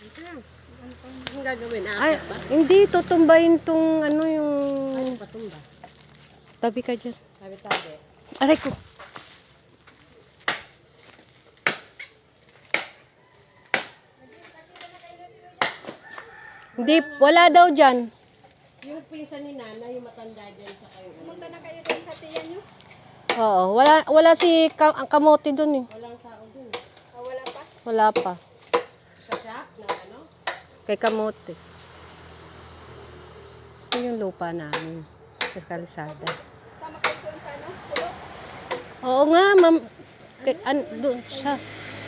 Ito lang. Ang gagawin? Ay, Apat ba? hindi, tutumbayin tong ano yung... Ano patumba? Tabi ka dyan. Tabi-tabi. Aray ko. Hindi, wala daw dyan. Yung pinsan ni Nana, yung matanda dyan sa kayo. Pumunta na kayo din sa tiyan nyo? Oo, wala si ang kamote dun eh. Walang tao dun. O wala pa? Wala pa. Sa shop na ano? Kay kamote. Ito yung lupa namin. Sa kalsada. Sama kayo doon sa ano? Pulo? Oo nga, ma'am.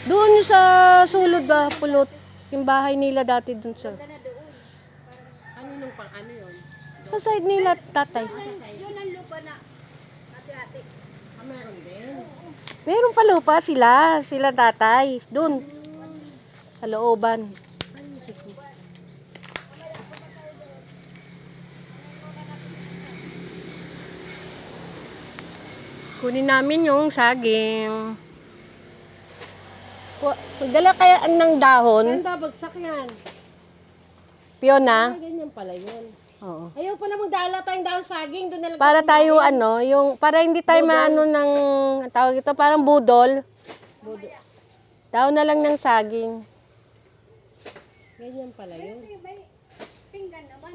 Doon yung sa sulod ba, pulot. Yung bahay nila dati doon sa... Ganda na doon. Ano nung pang ano yun? Sa side nila, tatay. Yun ang lupa na ate-ate. Ah, meron din. Meron pa lupa sila tatay. Doon. Sa looban. Kunin namin yung saging. Dala kaya ng dahon. Saan babagsak yan? Piona. Ah, ganyan pala yun. Oo. Ayaw pala magdala tayong dahon saging. Doon na lang Para tayo para hindi tayo maano ng, ang tawag ito, parang budol. Dahon na lang ng saging. Ganyan pala yun. May pinggan naman.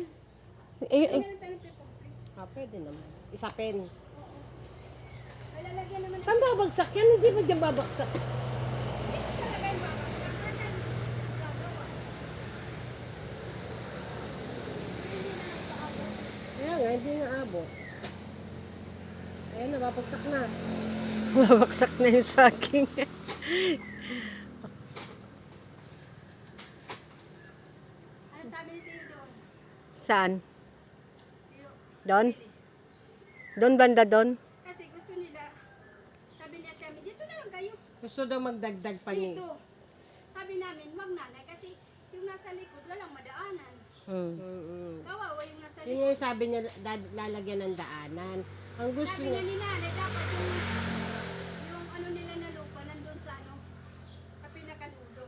Eh, Meron tayong pipong. Ah, pwede naman. Isa pen. May lalagyan naman. Saan babagsak yan? Hindi ba dyan babagsak? Talaga yung babagsak. Saan gagawa? Kaya nga, hindi nga abot. Ayan, nababagsak na. Mabaksak na yung saging. Ano sabi ni Tio doon? Saan? Tio, Doon? Doon banda doon? kasi gusto nila, sabi niya kami, dito na lang kayo. Gusto daw magdagdag pa niya. Dito. Sabi namin, wag nanay, kasi yung nasa likod, walang madaanan. Hmm. Kawawa yung nasa Yun likod. yung sabi niya, lalagyan ng daanan. Ang gusto Sabi niya, nga ni nanay, dapat yung ano nila na lupa, nandun sa ano, sa pinakadulo.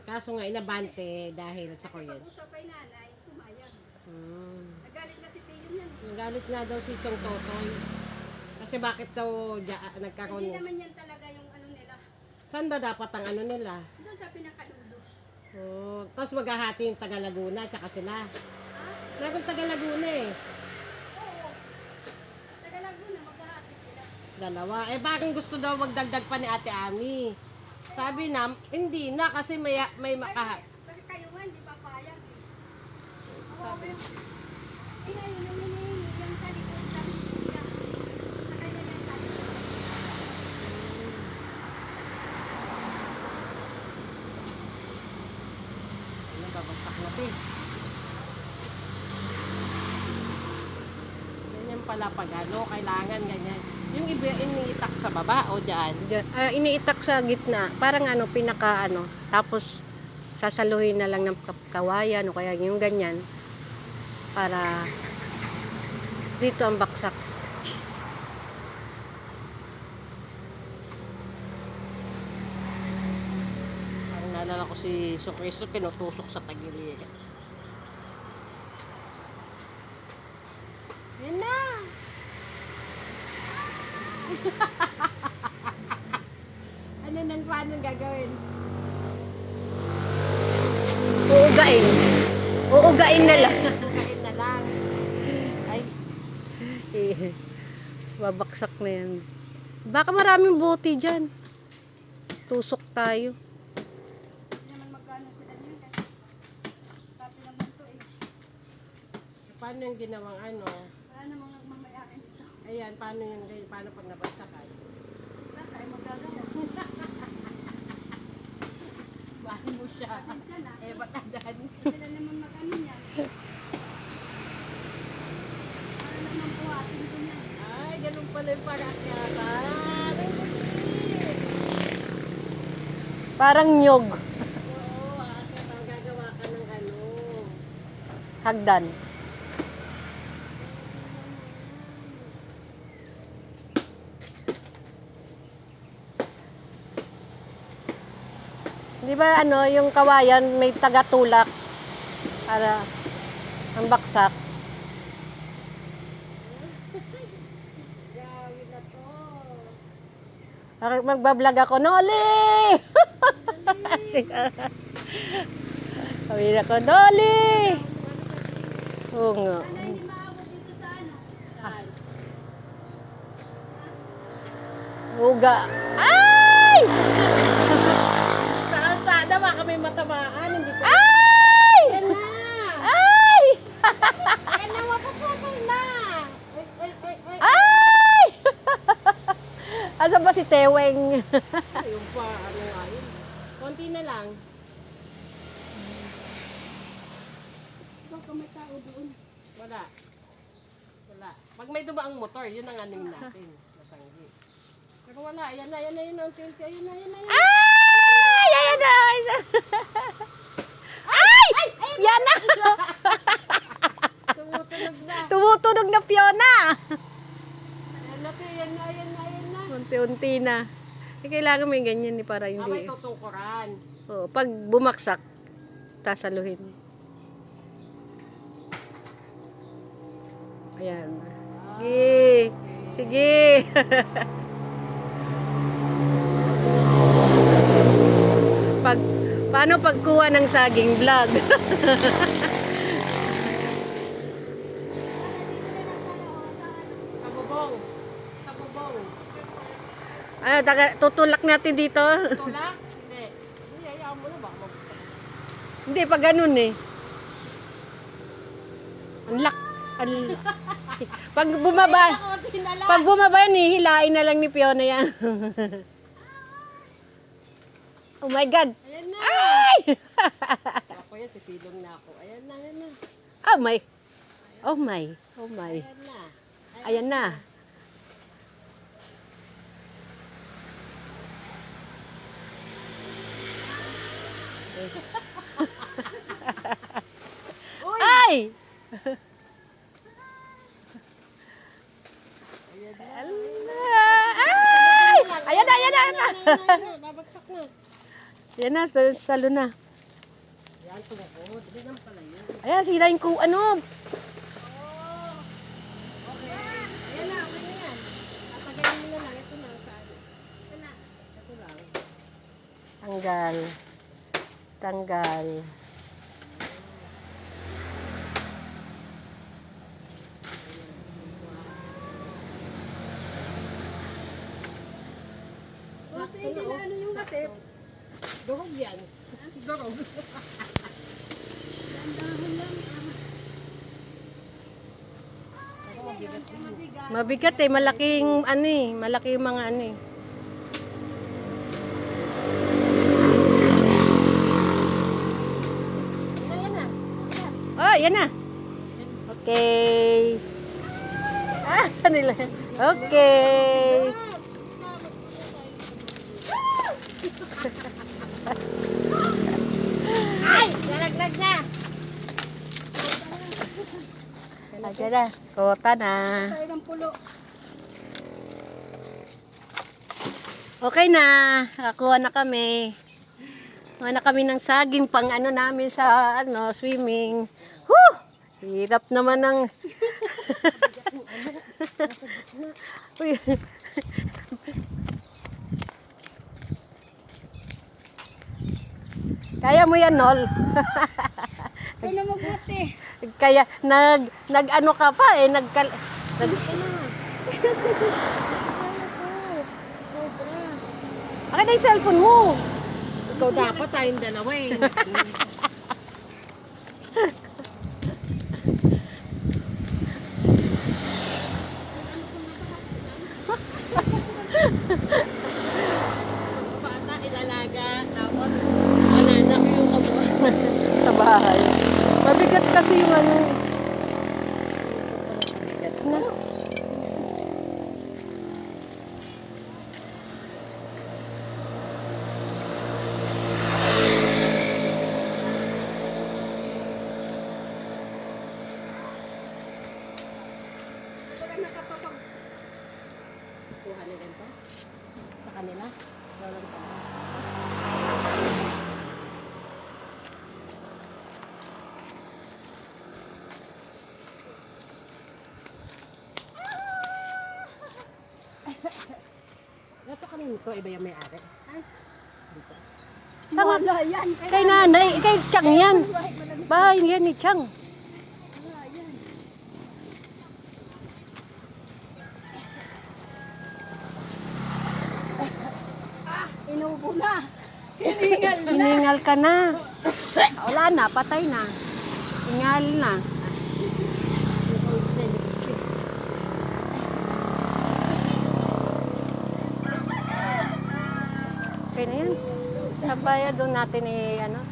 kaso nga inabante dahil sa kuryente. Pag-usap kay nanay, pumayag. Nagalit na si Tio yan. Nagalit nga daw si Chong Totoy. Kasi bakit daw nagkaroon Hindi ng... naman yan talaga yung ano nila. Saan ba dapat ang ano nila? Doon sa pinakadulo. Tapos maghahati yung taga Laguna tsaka sila. Meron taga Laguna eh. Oo. Taga Laguna, maghahati sila. Dalawa. Eh bakit gusto daw magdagdag pa ni Ate Ami? Sabi na, hindi na kasi may makahat. Kasi kayo nga, hindi papayag eh. Sabi yung... Eh ngayon, yung hinihingi yung sa likod, sabi niya, sa kanya yung sa likod. Ano, babagsak na ito eh. Ganyan pala pag ano, kailangan ganyan. Yung iba iniitak sa baba o dyan. Iniitak sa gitna. Parang ano, pinaka ano. Tapos sasaluhin na lang ng kawayan o kaya yung ganyan. Para dito ang baksak. Ang naalala ko si Cristo tinutusok sa tagiliran. Yan na! Ano nang paano gagawin? Uugain. Uugain na lang. Bukain na lang. Ay, Babaksak na yan. Baka maraming bote dyan. Tusok tayo. Hindi naman magkano sila niyan kasi tapi naman to eh. paano yung ginawang ano? Wala namang mamayain ito. Ayan, paano yung paano pag nabagsakan? Wala tayo magagawa. Bahan mo siya. Pasensya na. Eh, batadan. Sila naman mag-ano niyan. Para naman buhatin ko niyan. Ay, ganun pala yung parakyatan. Ay, Parang nyog. oo, akit ang gagawa ka ng ano. Hagdan. Hindi Di ba ano, yung kawayan may tagatulak para ang baksak. Grabe na to. Magbablog ako, Noli! Sabi ko, Noli! Oo nga. Sana hindi maabot dito sa ano. Saan? Uga. Ay! Sa kalsada, baka may matamaan. Hindi ko. Ay! Yan na! Ay! Yan na, mapaputol na! Ay, ay, ay, ay. Ay! Asan ba si Teweng? Yung pa, ano nga yun. Konti na lang. Baka may tao doon. Wala. Wala. Pag may dumaang motor, yun ang aning natin. Masanggi. Pero wala. Ayan na, ayan na, ayan na. Unti-unti. Ayan na, ayan na, ayan na. Ay! Ayan na! Ay! Yan na! Tumutunog na. Tumutunog na Fiona! Ayan na, te, ayan na, ayan na, ayan na. Unti-unti na. Kailangan may ganyan para Baka hindi. tutungkuran. Oh, pag bumaksak, tasaluhin. Ayan. Sige. Sige. Paano pagkuha ng saging vlog? Sa bubong. Sa bubong. Tutulak natin dito. Tulak? Hindi. Hindi, hayaan mo na. Baka mabuksan. Hindi, pag ganun eh. Pag bumaba, Konti na lang. pag bumaba yan, hilain na lang ni Fiona yan. Oh my God! Ayan na. Ay! Ako yan, sisilong na ako. Ayan na, ayan na. Oh my! Oh my! Oh my! Ayan na. Ayan na. Uy! Ay! Ay! Ayan na, ayan na, ayan na. Babagsak na. Ayan na, salo na. Ayan, tumukod. Hindi naman pala yun. Ayan, sirain ko, ano? Okay. Ayan na, okay na yan. Tatagayin mo na lang. Ito na, saan? Ito na. Ito lang. Tanggal. Tanggal. Buti hindi na ano yung katip. Durog yan. Durog. Dandahan lang. Ako mabigat yun. Mabigat. Mabigat eh, malaking ano eh, malaking mga ano eh. Ayan na. Oh, yan na. Okay. Ah, nila. Okay. Ay! Nalaglag na. Ayan na. Kota na. Tayo ng pulo. Okay na. Nakakuha na kami. Kuha na kami ng saging pang ano namin sa ano, swimming. Whew! Hirap naman ng... Uy. Kaya mo yan, Nol. Ito na mabuti. Kaya nag ano ka pa eh, nag Sobra. Akin na yung cellphone mo. Ikaw dapat tayong dalawa eh. Bata, ilalaga, tapos mananak yung kabuhan. Sa bahay. Mabigat kasi yung ano. Na. Parang nakapapag... Kuha na ganito. Sa kanila. Walang pa. to, iba yung may-ari. Tama. Wala yan. Kay nanay, kay Chang yan. Bahay yan ni Chang. Wala yan. Inubo na. Hiningal na. Hiningal ka na. Wala na, patay na. Hingal na. Okay na yan. Sa bayad doon natin ano,